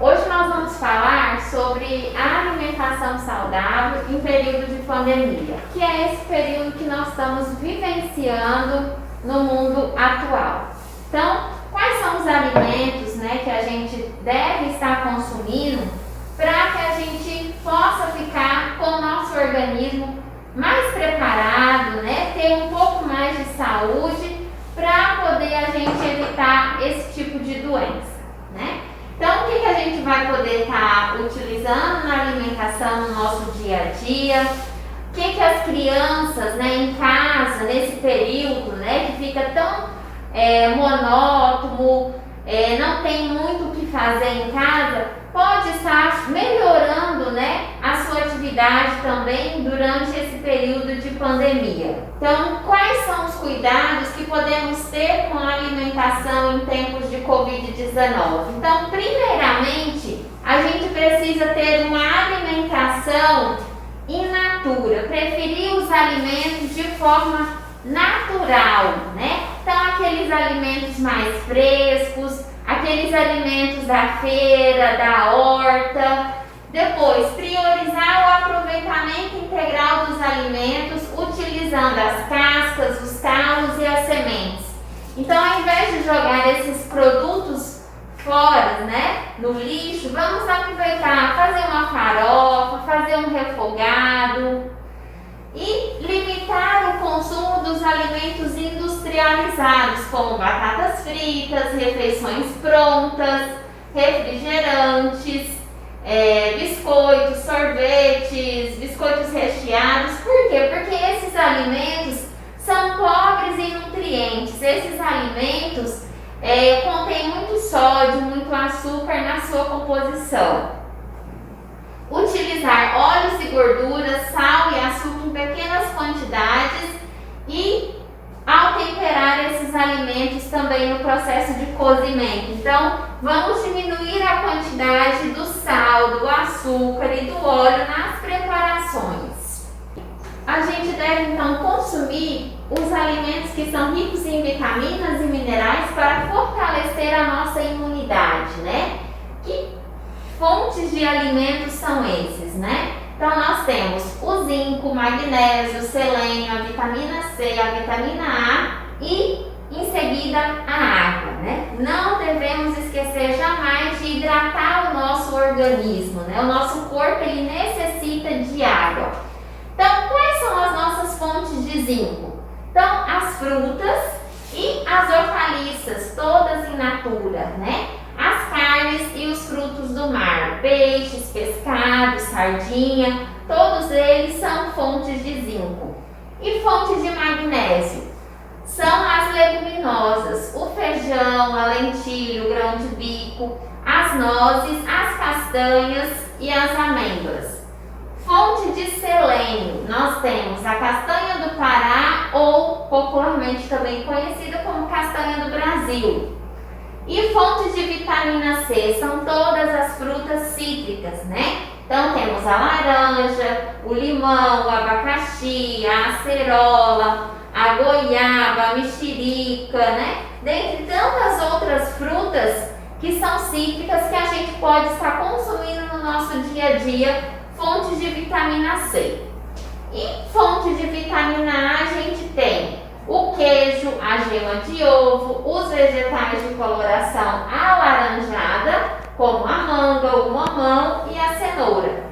Hoje nós vamos falar sobre a alimentação saudável em período de pandemia, que é esse período que nós estamos vivenciando no mundo atual. Então, quais são os alimentos, que a gente deve estar consumindo para que a gente possa ficar com o nosso organismo mais preparado, ter um pouco mais de saúde para poder a gente evitar esse tipo de doença, Então, o que a gente vai poder estar utilizando na alimentação no nosso dia a dia? O que as crianças, em casa, nesse período, que fica tão monótono, não tem muito o que fazer em casa, pode estar melhorando, a sua atividade também durante esse período de pandemia. Então, quais são os cuidados que podemos ter com a alimentação em tempos de Covid-19? Então, primeiramente, a gente precisa ter uma alimentação in natura, preferir os alimentos de forma natural, Então, aqueles alimentos mais frescos, aqueles alimentos da feira, da horta. Depois, priorizar o aproveitamento integral dos alimentos, utilizando as cascas, os calos e as sementes. Então, ao invés de jogar esses produtos fora, no lixo, vamos aproveitar, fazer uma farofa, fazer um refogado e limitar o consumo dos alimentos industrializados, como batatas fritas, refeições prontas, refrigerantes, biscoitos, sorvetes, biscoitos recheados. Por quê? Porque esses alimentos são pobres em nutrientes. Esses alimentos contêm muito sódio, muito açúcar na sua composição. Utilizar óleos e gorduras, sal e açúcar em pequenas quantidades e ao temperar esses alimentos também no processo de cozimento. Então, vamos diminuir a quantidade do sal, do açúcar e do óleo nas preparações. A gente deve então consumir os alimentos que são ricos em vitaminas e minerais para fortalecer a nossa imunidade, Que fontes de alimentos são esses, Então, nós temos o zinco, o magnésio, o selênio, a vitamina C, a vitamina A e, em seguida, a água, Não devemos esquecer jamais de hidratar o nosso organismo, O nosso corpo, ele necessita de água. Então, quais são as nossas fontes de zinco? Então, as frutas e as hortaliças, todas in natura, As carnes e os frutos do mar, peixes, pescado, sardinha, todos eles são fontes de zinco. E fontes de magnésio são as leguminosas, o feijão, a lentilha, o grão de bico, as nozes, as castanhas e as amêndoas. Fonte de selênio, nós temos a castanha do Pará, ou popularmente também conhecida como castanha do Brasil. E fontes de vitamina C são todas as frutas cítricas, Então, temos a laranja, o limão, o abacaxi, a acerola, a goiaba, a mexerica, Dentre tantas outras frutas que são cítricas que a gente pode estar consumindo no nosso dia a dia, fontes de vitamina C. E fontes de vitamina A a gente tem o queijo, a gema de ovo, os vegetais de coloração alaranjada, como a manga, o mamão e a cenoura.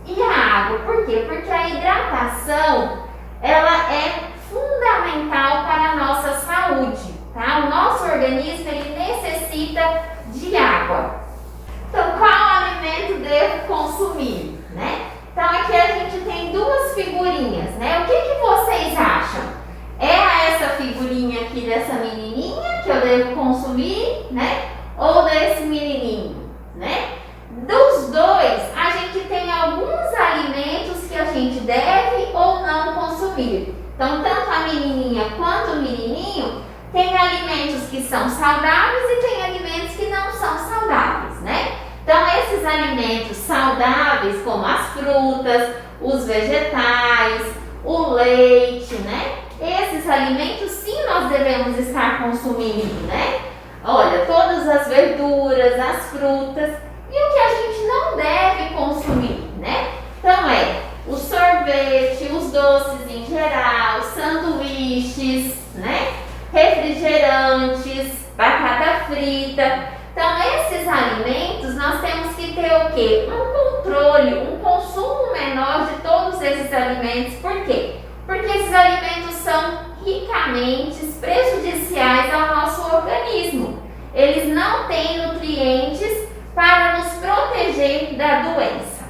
E a água, por quê? Porque a hidratação, ela é fundamental para a nossa saúde, O nosso organismo, ele necessita de água. Então, qual alimento devo consumir, Então, aqui a gente tem duas figurinhas, O que vocês acham? É essa figurinha aqui dessa menininha que eu devo consumir, Ou desse menininho, Dos dois, a gente tem alguns alimentos que a gente deve ou não consumir. Então, tanto a menininha quanto o menininho tem alimentos que são saudáveis e tem alimentos que não são saudáveis, Então, esses alimentos saudáveis, como as frutas, os vegetais, o leite, Esses alimentos, sim, nós devemos estar consumindo, Olha, todas as verduras, as frutas. E o sorvete, os doces em geral, sanduíches, né? Refrigerantes, batata frita. Então, esses alimentos nós temos que ter o quê? Um controle, um consumo menor de todos esses alimentos. Por quê? Porque esses alimentos são ricamente prejudiciais ao nosso organismo. Eles não têm nutrientes para nos proteger da doença.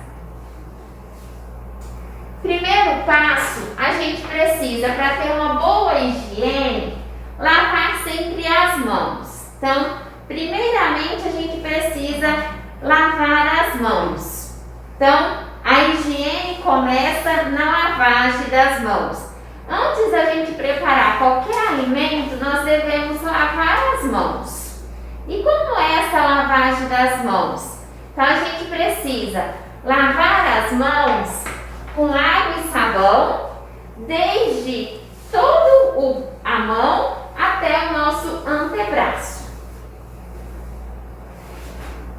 Primeiro passo, a gente precisa, para ter uma boa higiene, lavar sempre as mãos. Então, primeiramente, a gente precisa lavar as mãos. Então, a higiene começa na lavagem das mãos. Antes da gente preparar qualquer alimento, nós devemos lavar as mãos. E como é essa lavagem das mãos? Então, a gente precisa lavar as mãos com água e sabão, desde a mão até o nosso antebraço.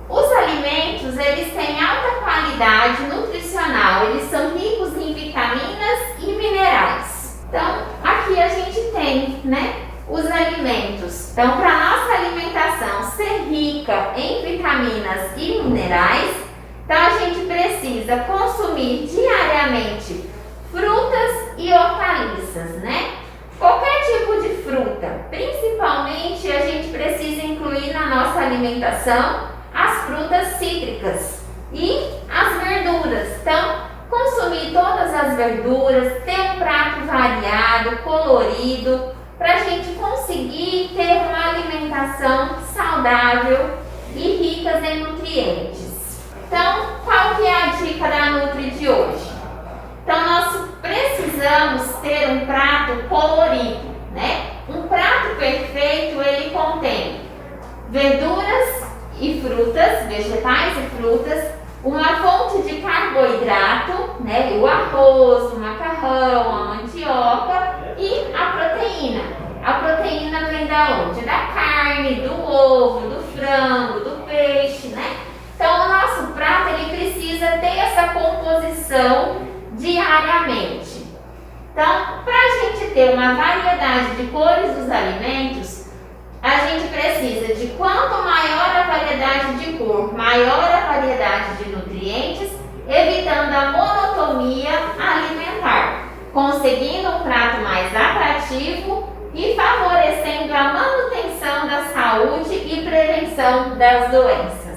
Os alimentos, eles têm alta qualidade nutricional, eles são ricos em vitaminas e minerais. Então, aqui a gente tem, né, os alimentos. Então, para a nossa alimentação ser rica em vitaminas e minerais, então a gente precisa consumir diariamente frutas e hortaliças, né? Qualquer tipo de fruta, principalmente a gente precisa incluir na nossa alimentação as frutas cítricas e as verduras. Então, consumir todas as verduras, ter um prato variado, colorido, para a gente conseguir ter uma alimentação saudável e rica em nutrientes. Então, qual que é a dica da Nutri de hoje? Então, nós precisamos ter um prato colorido, né? Um prato perfeito, ele contém verduras e frutas, vegetais e frutas, uma fonte de carboidrato, né? O arroz, o macarrão, a mandioca e a proteína. A proteína vem da onde? Da carne, do ovo, do frango, do peixe, né? Então, o nosso prato, ele precisa ter essa composição diariamente. Então, para a gente ter uma variedade de cores dos alimentos, a gente precisa de quanto maior a variedade de cor, maior a variedade de nutrientes, evitando a monotonia alimentar, conseguindo um prato mais atrativo e favorecendo a manutenção da saúde e prevenção das doenças.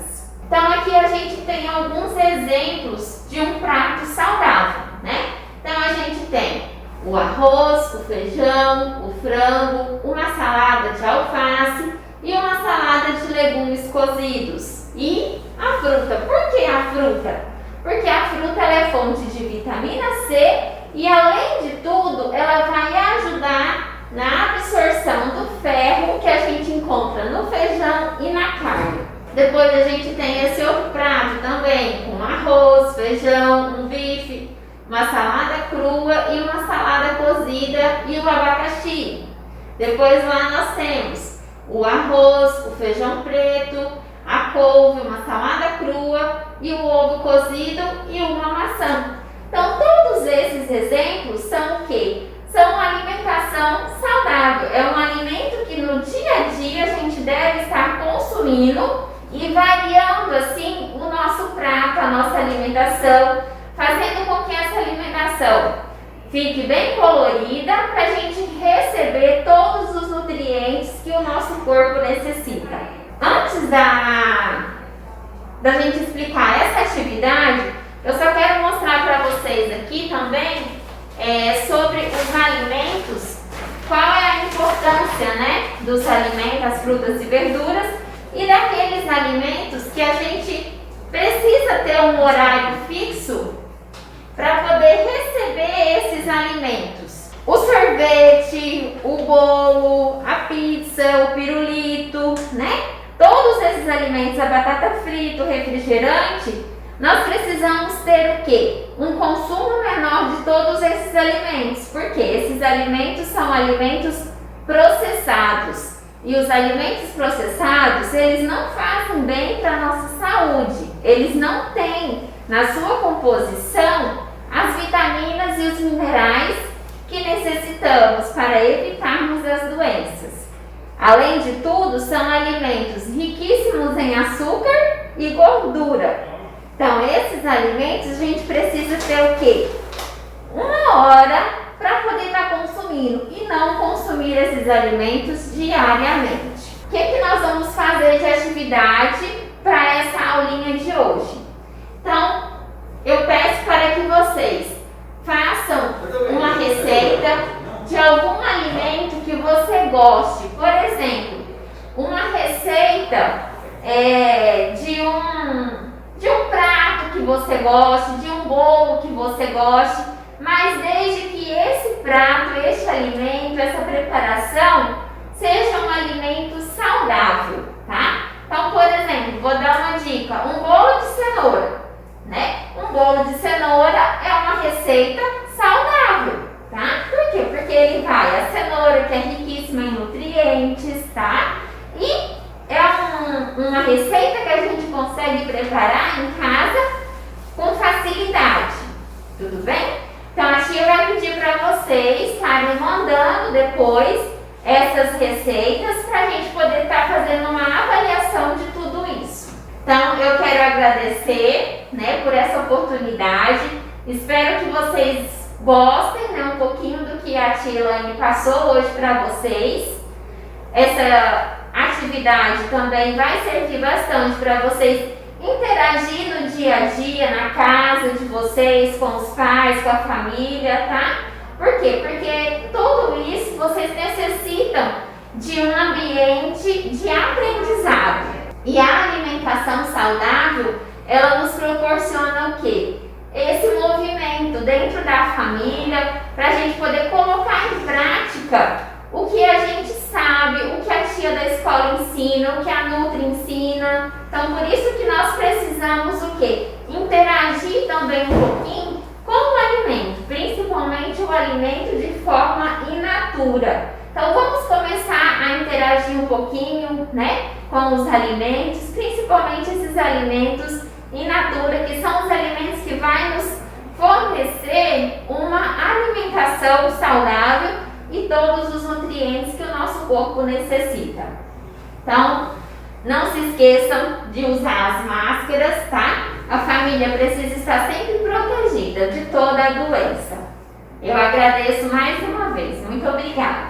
Então, aqui a gente tem alguns exemplos de um prato saudável, né? Então, a gente tem o arroz, o feijão, o frango, uma salada de alface e uma salada de legumes cozidos. E a fruta. Por que a fruta? Porque a fruta ela é fonte de vitamina C e, além de tudo, ela vai ajudar na absorção do ferro que a gente encontra no feijão e na carne. Depois a gente tem esse outro prato também, com arroz, feijão, um bife, uma salada crua e uma salada cozida e o abacaxi. Depois lá nós temos o arroz, o feijão preto, a couve, uma salada crua e o ovo cozido e uma maçã. Então, todos esses exemplos são o quê? São alimentação saudável. É um alimento que no dia a dia a gente deve estar consumindo e variando assim o nosso prato, a nossa alimentação, fazendo com que essa alimentação fique bem colorida para a gente receber todos os nutrientes que o nosso corpo necessita. Antes da gente explicar essa atividade, eu só quero mostrar para vocês aqui também sobre os alimentos, qual é a importância, né, dos alimentos, as frutas e verduras, e daqueles alimentos que a gente precisa ter um horário fixo para poder receber esses alimentos. O sorvete, o bolo, a pizza, o pirulito, né? Todos esses alimentos, a batata frita, o refrigerante, nós precisamos ter o quê? Um consumo menor de todos esses alimentos, porque esses alimentos são alimentos processados. E os alimentos processados, eles não fazem bem para a nossa saúde. Eles não têm na sua composição as as vitaminas e os minerais que necessitamos para evitarmos as doenças. Além de tudo, são alimentos riquíssimos em açúcar e gordura. Então, esses alimentos a gente precisa ter o quê? 1 hora para poder estar consumindo e não consumir esses alimentos diariamente. O que nós vamos fazer de atividade para essa aulinha de hoje? Então, eu peço para que vocês façam uma receita de algum alimento que você goste. Por exemplo, uma receita de um prato que você goste, de um bolo que você goste, mas desde que esse prato, este alimento, essa preparação seja um alimento saudável, tá? Então, por exemplo, vou dar uma dica, um bolo de cenoura, né? Um bolo de cenoura é uma receita saudável, tá? Por quê? Porque ele vai a cenoura, que é riquíssima em nutrientes, tá? E é uma receita que a gente consegue preparar em casa com facilidade, tudo bem? Então, a tia vai pedir para vocês estarem mandando depois essas receitas para a gente poder estar fazendo uma avaliação de tudo isso. Então, eu quero agradecer, né, por essa oportunidade. Espero que vocês gostem, né, um pouquinho do que a tia Elaine passou hoje para vocês. Essa atividade também vai servir bastante para vocês interagir no dia a dia, na casa de vocês, com os pais, com a família, tá? Por quê? Porque tudo isso vocês necessitam de um ambiente de aprendizado. E a alimentação saudável, ela nos proporciona o quê? Esse movimento dentro da família, para a gente poder colocar em prática o que a gente sabe, o que a tia da escola ensina, o que a Nutri ensina. Então, por isso que nós precisamos o quê? Interagir também um pouquinho com o alimento, principalmente o alimento de forma in natura. Então, vamos começar a interagir um pouquinho, né, com os alimentos, principalmente esses alimentos in natura, que são os alimentos que vão nos fornecer uma alimentação saudável e todos os nutrientes que o nosso corpo necessita. Então, não se esqueçam de usar as máscaras, tá? A família precisa estar sempre protegida de toda a doença. Eu agradeço mais uma vez. Muito obrigada.